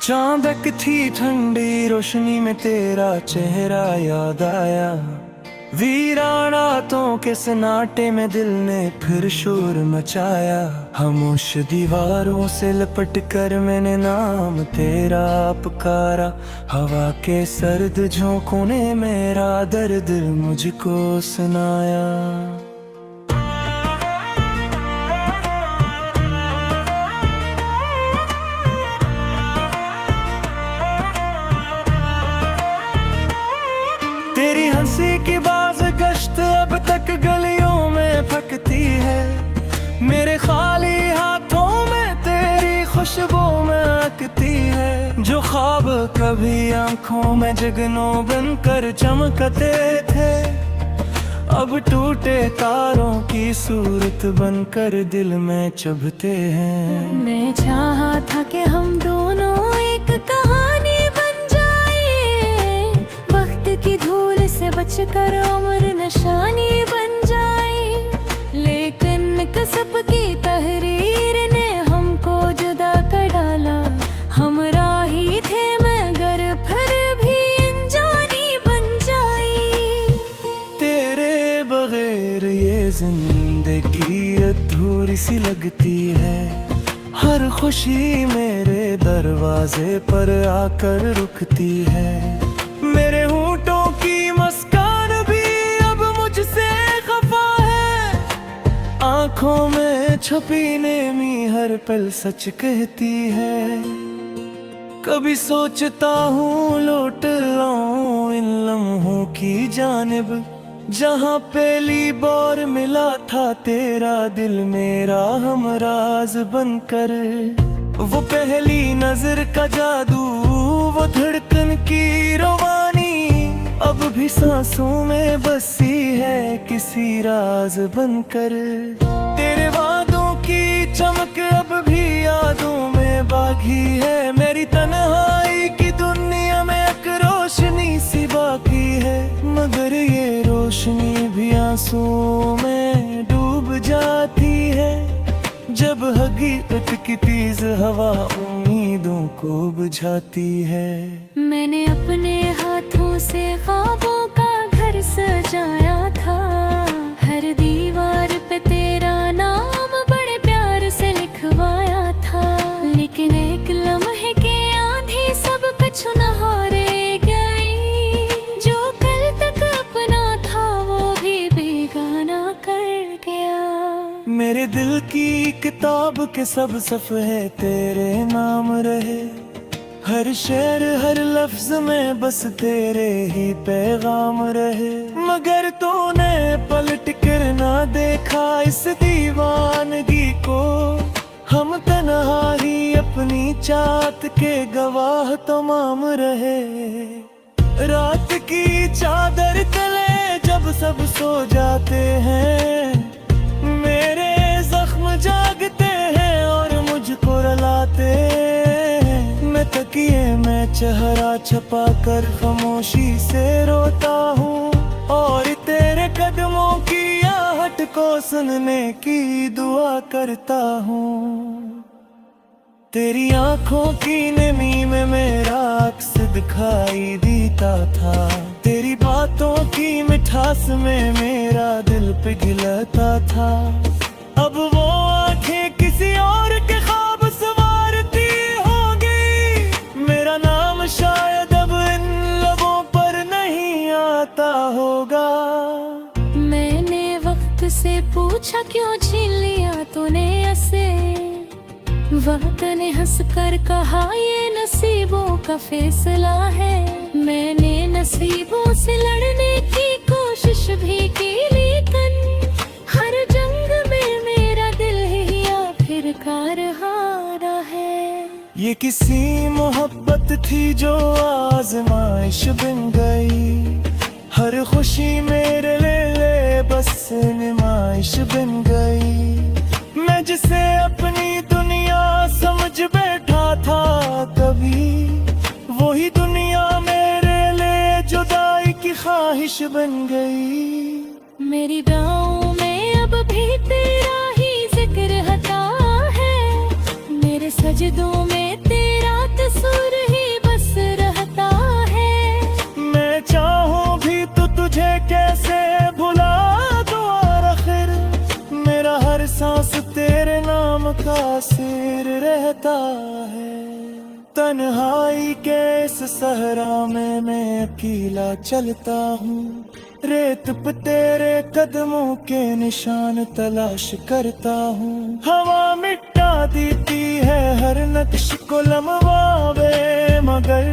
चांदक थी ठंडी रोशनी में तेरा चेहरा याद आया। वीराना तो के सन्नाटे में दिल ने फिर शोर मचाया। खामोश दीवारों से लपट कर मैंने नाम तेरा पुकारा। हवा के सर्द झोंकों ने मेरा दर्द मुझको सुनाया। तेरी हंसी की बाज गश्त अब तक गलियों में फकती है। मेरे खाली हाथों में तेरी खुशबू महकती है। जो ख्वाब कभी आंखों में जगनों बनकर चमकते थे, अब टूटे तारों की सूरत बनकर दिल में चुभते हैं। मैं चाहा था कि हम दोनों एक कहानी बन जाए, वक्त की धूल से बचकर उम्र निशानी बन जाए। लेकिन कसब की तहरीर ने हमको जुदा कर डाला। हम राही थे मगर फिर भी अनजानी बन जाई। तेरे बगैर ये जिंदगी अधूरी सी लगती है। हर खुशी मेरे दरवाजे पर आकर रुकती है। मेरे होठों की मुस्कान भी अब मुझसे खफा है। आंखों में छुपी नेमी हर पल सच कहती है। कभी सोचता हूँ लौट लाऊं इन लम्हों की जानिब, जहाँ पहली बार मिला था तेरा दिल मेरा हमराज बनकर। वो पहली नजर का जादू, वो धड़कन की रवानी अब भी सांसों में बसी है किसी राज बनकर। तेरे वादों की चमक अब भी यादों में बागी है। मेरी तन्हाई की दुनिया में एक रोशनी सी बाकी है, मगर ये रोशनी भी आंसुओं में डूब जाती है। जब हकीकत की तेज हवा उम्मीदों को बुझाती है। मैंने अपने हाथों से ख्वाबों का घर सजाया था। हर दीवार पे तेरा नाम बड़े प्यार से लिखवाया था। लेकिन एक लम्हे के आंधी सब कुछ नहारे गई। जो कल तक अपना था वो भी बेगाना कर गया। मेरे दिल की किताब के सब सफ़े तेरे नाम रहे। हर शेर हर लफ्ज में बस तेरे ही पैगाम रहे। मगर तूने पलट कर ना देखा इस दीवानगी को। हम तन्हा ही अपनी चाहत के गवाह तमाम रहे। रात की चादर तले जब सब सो जाते हैं, मेरे जख्म जागते हैं और मुझको रुलाते हैं। मैं तकिए में चेहरा छुपा कर खामोशी से रोता हूँ और तेरे कदमों की आहट को सुनने की दुआ करता हूँ। तेरी आंखों की नमी में मेरा अक्स दिखाई देता था। तेरी बातों की मिठास में मेरा दिल पिघलता था। अब वो आंखें किसी और के ख्वाब सवारती होंगी। मेरा नाम शायद अब इन लबों पर नहीं आता होगा। मैंने वक्त से पूछा क्यों छीन लिया तूने ऐसे। वक्त ने हंस कर कहा ये नसीबों का फैसला है। मैंने नसीबों से लड़ने की कोशिश भी की, लेकिन हर जंग में मेरा दिल ही आखिरकार हारा है। ये किसी मोहब्बत थी जो आजमाइश बन गई। हर खुशी मेरे लिए बस नुमाइश बन गई। मैं जिसे अपनी दुनिया समझ बैठा था कभी, वही दुनिया मेरे लिए जुदाई की ख्वाहिश बन गई। मेरी दुआओं में अब भी तेरा ही जिक्र हता है। मेरे सजदों में तेरा तस्वीर तन्हाई के इस सहरा में मैं अकेला चलता हूँ। रेत पे तेरे कदमों के निशान तलाश करता हूँ। हवा मिटा देती है हर नक्श को लम्बावे, मगर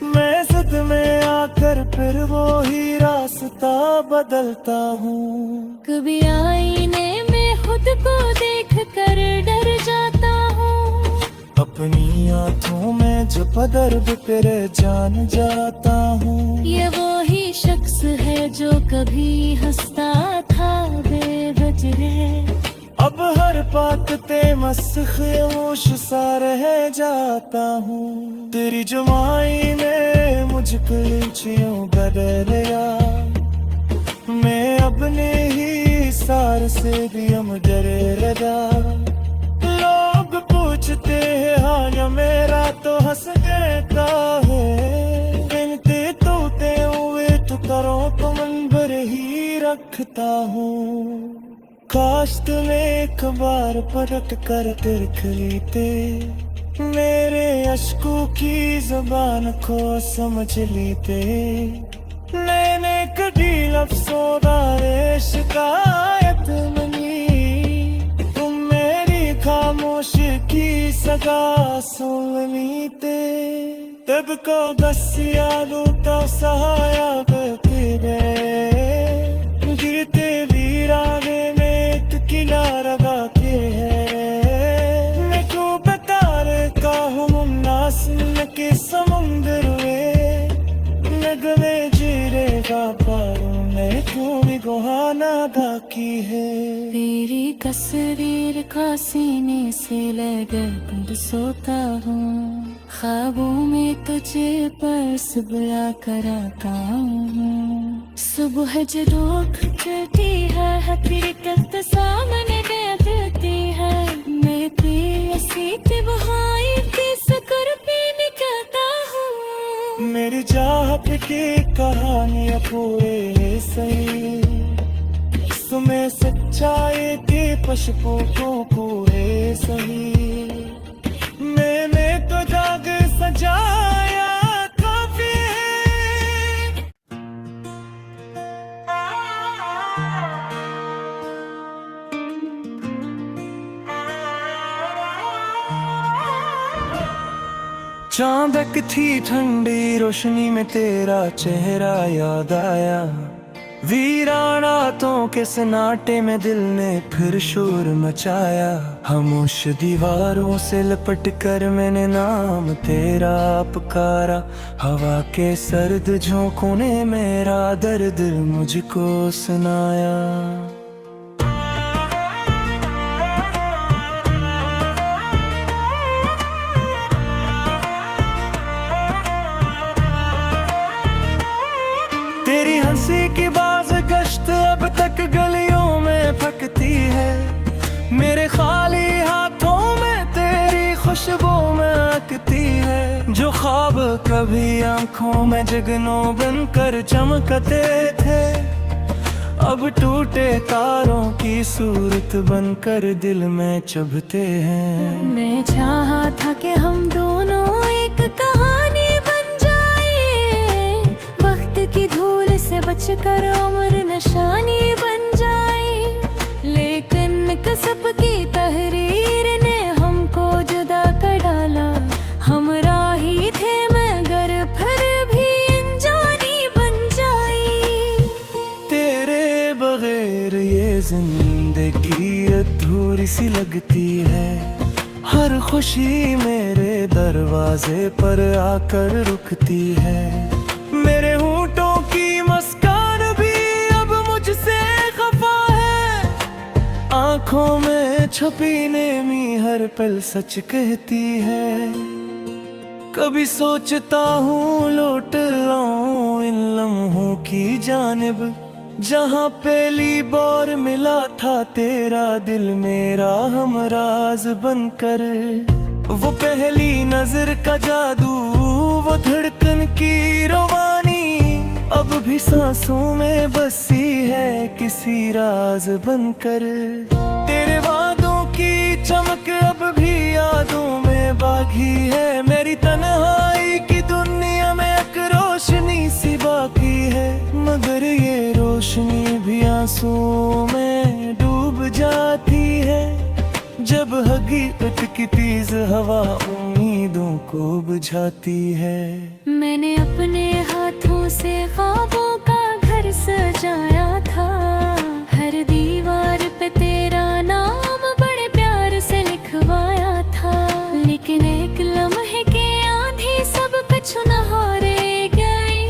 मैं जिद में आकर फिर वो ही रास्ता बदलता हूँ। कभी आईने में खुद को देख कर डर जाता हूँ। अपनी आँखों में जो दर्द फिर जान जाता हूँ। ये वो ही शख्स है जो कभी हंसता था बेवजह, अब हर बात पे मस्त खामोश सा रह जाता हूँ। तेरी जुबानी ने मुझको यूं बदल लिया, मैं अपने ही सार से भी हम डरे लगा। लोग पूछते हैं हाल मेरा तो हंस देता है। गिनते तोते हुए तो करो तो मन भर ही रखता हूँ। काश तुम एक बार पलट कर देख लेते, मेरे अश्कों की जुबान को समझ लेते। मैंने कभी लफ्ज़ों दारे शिकायत मनी, तुम मेरी खामोश की सगा सुन लेते। तब को बस यादों तो सहाया करते गए, गिरते वीराने में किला लगा के है। मैं क्यों बता रहता हूँ मुमनासिन के समुंदर में, नगमे जीरेगा पारों में क्यों भी गुहाना बाकी है। तेरी तस्वीर का सीने से लगा सोता हूँ। ख्वाबों में तुझे बस बुला कर आता हूँ। सुबह जो रोक चलती है हकीकत सामने दे देती है। मैं प्यासी के बहाई के सकर पे निकलता हूँ। मेरी चाह की कहानियाँ पूरे सही, तुम्हें सच्चाई की पशपों को पूरे सही। मैंने तो जाग सजाया काफी है। चांदक थी ठंडी रोशनी में तेरा चेहरा याद आया। वीराना रातों के सन्नाटे में दिल ने फिर शोर मचाया। खामोश दीवारों से लपट कर मैंने नाम तेरा पुकारा। हवा के सर्द झोंकों ने मेरा दर्द मुझको सुनाया। तेरी हंसी की बाज गश्त अब तक गलियों में फकती है। मेरे खाली हाथों में तेरी खुशबू महकती है। जो ख्वाब कभी आंखों में जगनों बनकर चमकते थे, अब टूटे तारों की सूरत बनकर दिल में चुभते हैं। मैं चाहा था कि हम दोनों एक कहानी बन जाए, वक्त की धूल से बचकर उम्र निशानी बन जाए। लेकिन कसब की तहरीर ने हमको जुदा कर डाला। हम राही थे मगर फिर भी अनजानी बन जाई। तेरे बगैर ये जिंदगी अधूरी सी लगती है। हर खुशी मेरे दरवाजे पर आकर रुकती है। मेरे होठों की मुस्कान भी अब मुझसे खफा है। आंखों में छुपी नेमी हर पल सच कहती है। कभी सोचता हूँ लौट लाऊं इन लम्हों की जानिब, जहाँ पहली बार मिला था तेरा दिल मेरा हमराज बनकर। वो पहली नजर का जादू, वो धड़कन की रवानी, अब भी सांसों में बसी है किसी राज बनकर। तेरे वादों की चमक अब भी यादों में बाकी है। मेरी तन्हाई की दुनिया में एक रोशनी सी बाकी है, मगर ये रोशनी भी आंसुओं में डूब जाती है। जब हकीकत की तेज हवा उम्मीदों को बुझाती है। मैंने अपने हाथों से ख्वाबों का घर सजाया था, हर दीवार पे तेरा नाम बड़े प्यार से लिखवाया था। लेकिन एक लम्हे के आंधी सब कुछ नहारे गई,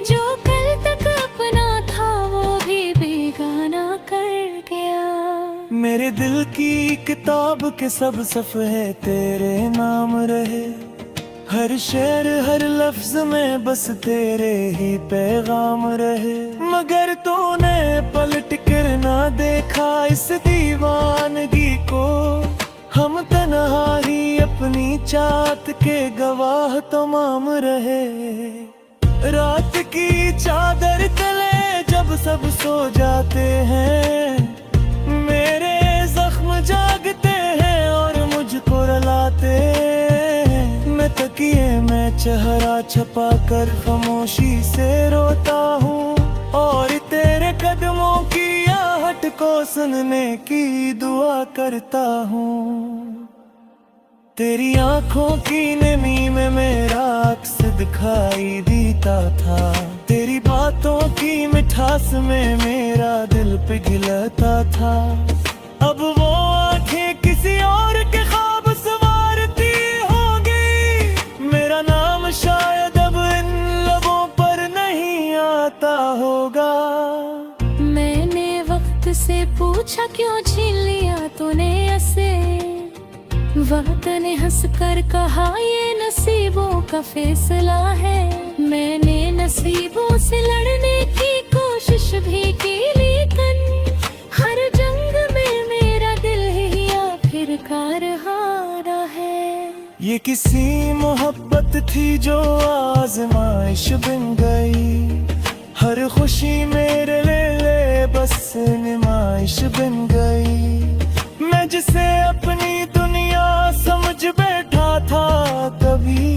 जो कल तक अपना था वो भी बेगाना कर गया। मेरे दिल की किताब के सब सफ़े तेरे नाम रहे, हर शेर हर लफ्ज में बस तेरे ही पैगाम रहे। मगर तूने पलट कर ना देखा इस दीवानगी को, हम तन्हा ही अपनी चाहत के गवाह तमाम रहे। रात की चादर तले जब सब सो जाते हैं, मेरे जख्म जागते हैं और मुझको रुलाते हैं। मैं तकिए में चेहरा छपा कर खामोशी से रोता हूँ, और तेरे कदमों की आहट को सुनने की दुआ करता हूँ। तेरी आंखों की नमी में मेरा अक्स दिखाई देता था, तेरी बातों की मिठास में मेरा दिल पिघलता था। अब वो आंखें किसी और के ख्वाब सवारती होंगी, मेरा नाम शायद अब इन लबों पर नहीं आता होगा। मैंने वक्त से पूछा क्यों छीन लिया तूने ऐसे, वक्त ने हंस कर कहा ये नसीबों का फैसला है। मैंने नसीबों से लड़ने की कोशिश भी की, लेकिन हर जंग में मेरा दिल ही आखिरकार हारा है। ये किसी मोहब्बत थी जो आजमाइश बन गई, हर खुशी मेरे लिए बस नुमाइश बन गई। मैं जिसे अपनी दुनिया समझ बैठा था कभी,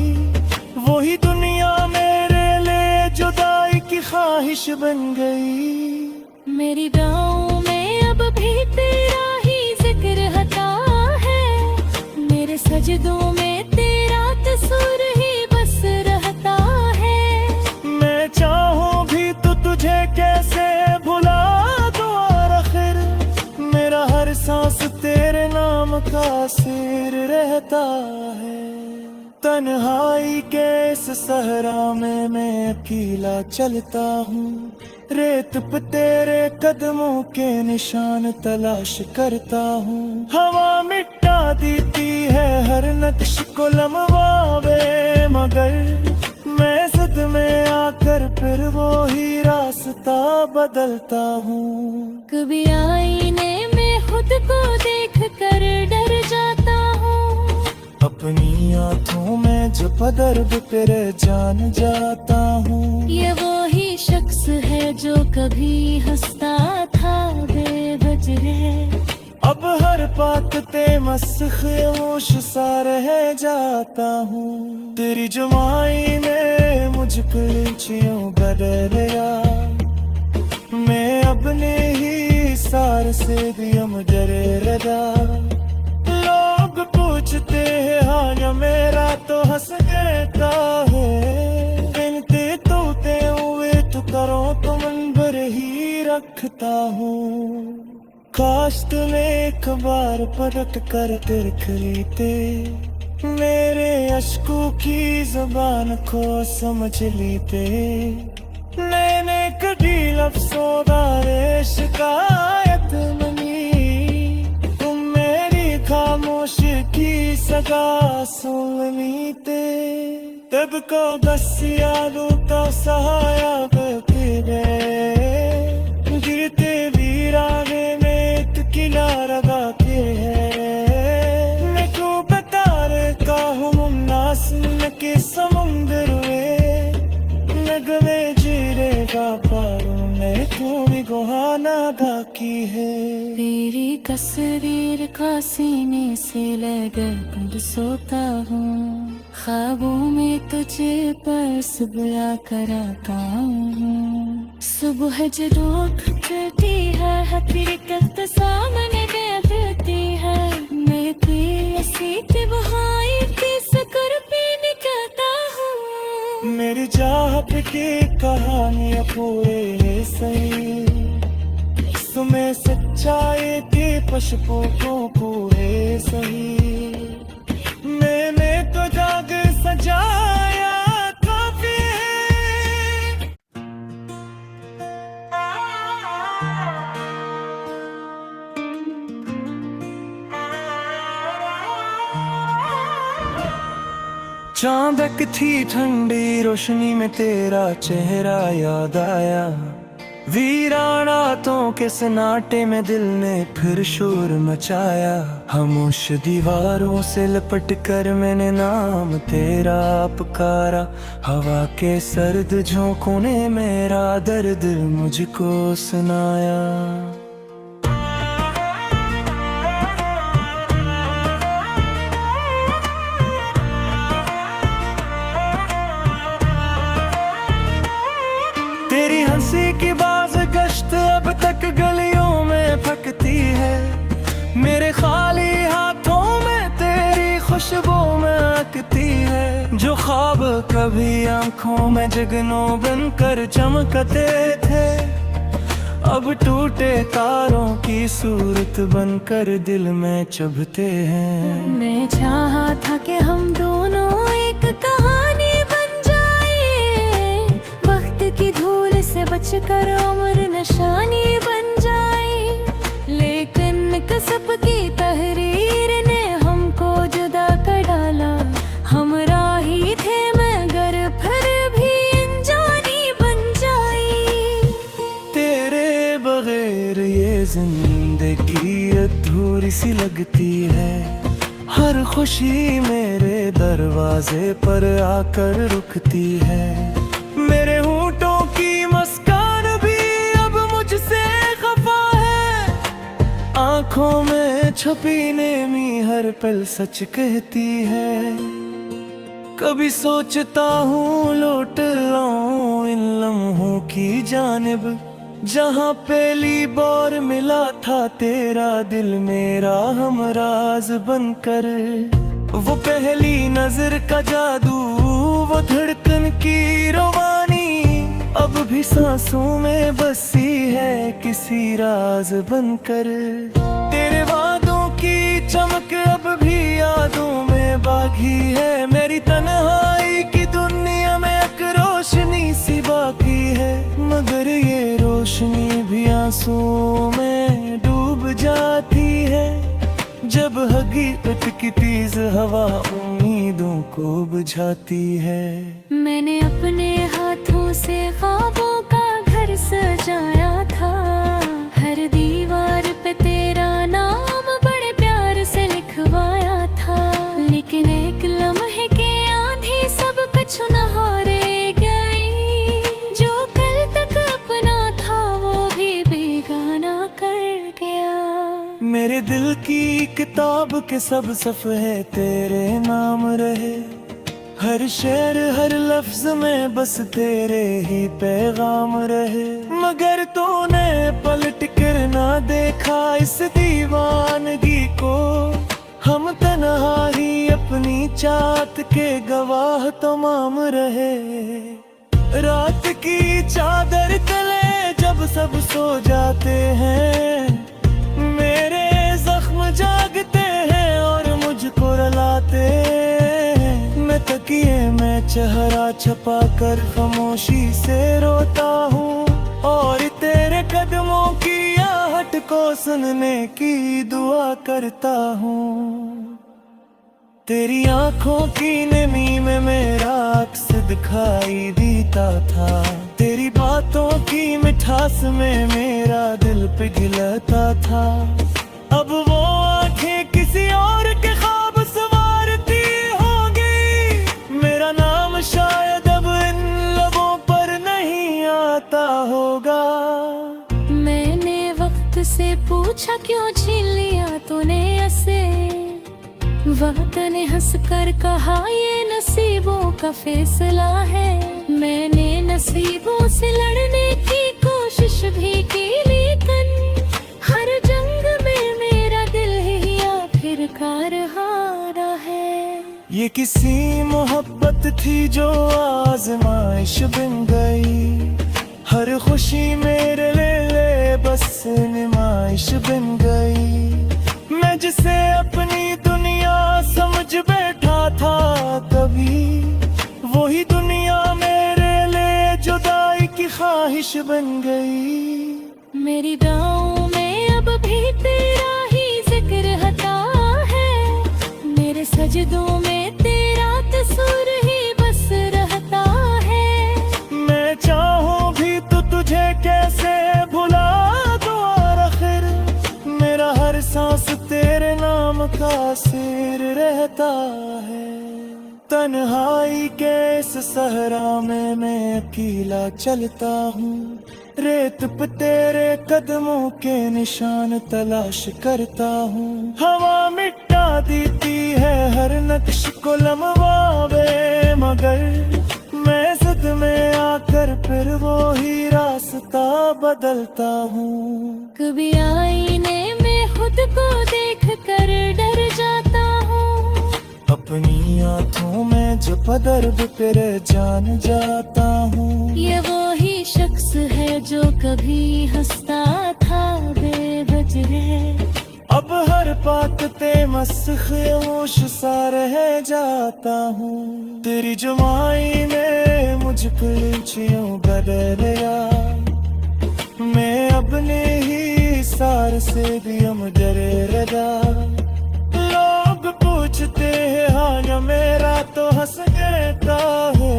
वही दुनिया मेरे लिए जुदाई की ख्वाहिश बन गई। मेरी गाँव में अब भी तेरा ही जिक्र हता है, मेरे सजदों में तेरा तस्वीर ही बस रहता है। मैं चाहूँ भी तो तुझे कैसे भुला दूँ, और आखिर मेरा हर सांस तेरे नाम का सिर रहता है। तन्हाई के इस सहरा में मैं अकेला चलता हूँ, रेत पे तेरे कदमों के निशान तलाश करता हूँ। हवा मिटा देती है हर नक्श को लम्हावे, मगर मैं जिद में आकर फिर वो ही रास्ता बदलता हूँ। कभी आईने में खुद को देख कर डर जाता हूँ, अपनी आँखों में जो पदर्द तेरे जान जाता हूँ। ये वो ही शख्स है जो कभी हंसता था बेवजह, अब हर बात ते मस्त खामोश सा रह जाता हूँ। तेरी जुमाई ने मुझ पर चियों बदलिया, मैं अपने ही सार से भी हम डरे रहा। लोग पूछते हैं हाल मेरा तो हंस देता है, बिनते तोते हुए तो करो तो मन भर ही रखता हूँ। काश तुम एक बार पलट कर देख लेते, मेरे अश्कों की जुबान को समझ लेते। मैंने कभी लफ्ज़ों दारे शिकायत मनी, तुम मेरी खामोश की सगा सुन लेते। तब को बस यादों का सहाया बकरे, गिरते वीराने में किला लगाते हैं। मैं को बता रहता हूँ मुमनास के समुंदर में, नगमे जीरे का पारों मैं थोड़ी गुहाना अदा की है। तेरी तस्वीर का सीने से लगा कर सोता हूँ, ख्वाबों में तुझे बस बुला कर आता हूँ। सुबह जरूर करती है हकीकत सामने दे देती है, मैं ऐसी बहाई कर पीने कहता हूँ। मेरी चाहत की कहानियाँ पूरे सही, इसमें सच्चाई की पशपों को पूरे सही। मैंने तो जाग सजाया काफी है। चांदक थी ठंडी रोशनी में तेरा चेहरा याद आया, वीराना रातों के सन्नाटे में दिल ने फिर शोर मचाया। खामोश दीवारों से लिपट कर मैंने नाम तेरा पुकारा, हवा के सर्द झोंकों ने मेरा दर्द मुझको सुनाया। तेरी हंसी की बाज गश्त अब तक गलियों में फकती है, मेरे खाली हाथों में तेरी खुशबू महकती है। जो ख्वाब कभी आंखों में जगनों बनकर चमकते थे, अब टूटे तारों की सूरत बनकर दिल में चुभते हैं। मैं चाहा था कि हम दोनों एक कहानी बन जाए, वक्त की धूल से बचकर उम्र निशानी बन जाए। लेकिन कसब की तहरीर ने हमको जुदा कर डाला, हम राही थे मगर फिर भी अनजानी बन जाई। तेरे बगैर ये जिंदगी अधूरी सी लगती है, हर खुशी मेरे दरवाजे पर आकर रुकती है। मेरे होठों की मुस्कान भी अब मुझसे खफा है, आंखों में छुपी नेमी हर पल सच कहती है। कभी सोचता हूँ लौट लाऊं इन लम्हों की जानिब, जहाँ पहली बार मिला था तेरा दिल मेरा हमराज बनकर। वो पहली नजर का जादू, वो धड़कन की रवानी, अब भी सांसों में बसी है किसी राज बनकर। तेरे वादों की चमक अब भी यादों में बागी है, मेरी तन्हाई की दुनिया में एक रोशनी सी बाकी है। मगर ये रोशनी भी आंसुओं में डूब जाती है, जब हकीकत की तेज हवा उम्मीदों को बुझाती है। मैंने अपने हाथों से ख्वाबों का घर सजाया था, हर दीवार पे तेरा नाम बड़े प्यार से लिखवाया था। लेकिन एक लम्हे के आंधी सब कुछ नहारे गई, जो कल तक अपना था वो भी बेगाना कर गया। मेरे दिल की किताब के सब सफ़े तेरे नाम रहे, हर शेर हर लफ्ज में बस तेरे ही पैगाम रहे। मगर तूने पलट कर ना देखा इस दीवानगी को, हम तन्हा ही अपनी चाहत के गवाह तमाम रहे। रात की चादर तले जब सब सो जाते हैं, मेरे जख्म जागते हैं और मुझको रुलाते हैं। मैं तकिए में चेहरा छपा कर खामोशी से रोता हूँ, और तेरे कदमों की आहट को सुनने की दुआ करता हूँ। तेरी आंखों की नमी में मेरा अक्स दिखाई देता था, तेरी बातों की मिठास में मेरा दिल पिघलता था। अब वो आंखें किसी और के ख्वाब सवारती होंगी, मेरा नाम शायद अब इन लबों पर नहीं आता। आता होगा। मैंने वक्त से पूछा क्यों छीन लिया तूने ऐसे, वक्त ने हंस कर कहा ये नसीबों का फैसला है। मैंने नसीबों से लड़ने की कोशिश भी की, लेकिन हर जंग में मेरा दिल ही आखिरकार हारा है। ये किसी मोहब्बत थी जो आजमाइश बन गई, हर खुशी मेरे लिए बस नुमाइश बन गई। मैं जिसे अपनी दुनिया समझ बैठा था कभी, वही दुनिया मेरे लिए जुदाई की ख्वाहिश बन गई। मेरी दुआओं में अब भी तेरा ही जिक्र हता है, मेरे सजदों में तेरा तस्वीर ही बस रहता है। मैं चाहूं भी तो तुझे कैसे भुला दूं, आखिर मेरा हर सांस तेरे नाम का सिर रहता है। तन्हाई के इस सहरा में मैं अकेला चलता हूँ, रेत पे तेरे कदमों के निशान तलाश करता हूँ। हवा मिटा देती है हर नक्श को लम्बावे, मगर मैं जिद में आकर फिर वो ही रास्ता बदलता हूँ। कभी आईने में खुद को देख कर डर जाता हूँ, अपनी आँखों में जो दर्द फिर जान जाता हूँ। ये वो ही शख्स है जो कभी हंसता था बेवजह, अब हर बात ते मस्त खामोश सा रह जाता हूँ। तेरी जुमाई में मुझको यूं बदल गया, मैं अपने ही सार से भी हम डरे लगा। लोग पूछते हैं हाल मेरा तो हंस देता है,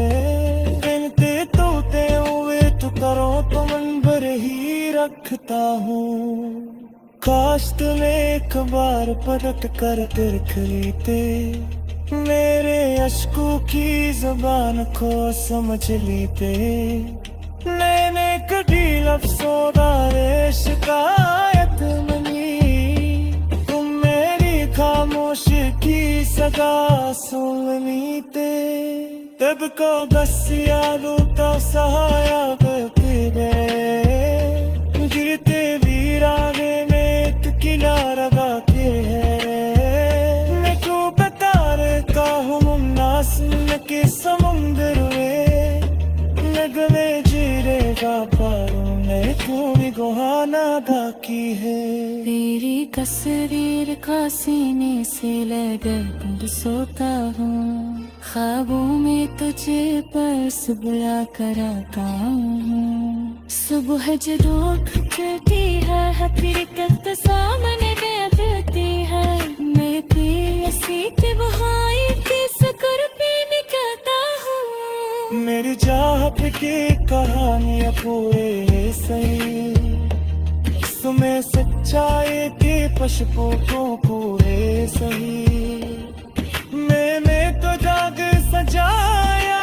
बिनते तोते हुए तो करो तो मन भर ही रखता हूँ। काश तुम एक बार पलट कर देख लेते, मेरे अश्कों की जुबान को समझ लेते। मैंने कभी लफ्ज़ों दारे शिकायत मनी, तुम मेरी खामोशी की सगा सुन लेते। तब को बस यादों का सहाया करते गए, गिरते वीराने में एक किनारा गाते हैं। मैं क्यों बता रहता हूँ मुमनास के समुंदर में, नगमे जीरेगा पारों में थोड़ी गुहाना बाकी है। तेरी तस्वीर का सीने से लगा सोता हूँ, ख्वाबों में तुझे बस बुला कर आता हूँ। सुबह जब चढ़ती है हकीकत सामने बैठती है, मैं ऐसी के बहाई के सकर पे निकलता हूँ। मेरी चाह की कहानियाँ पूरे सही, तुम्हें सच्चाई के पशपों को पूरे सही। मैंने तो जाग सजाया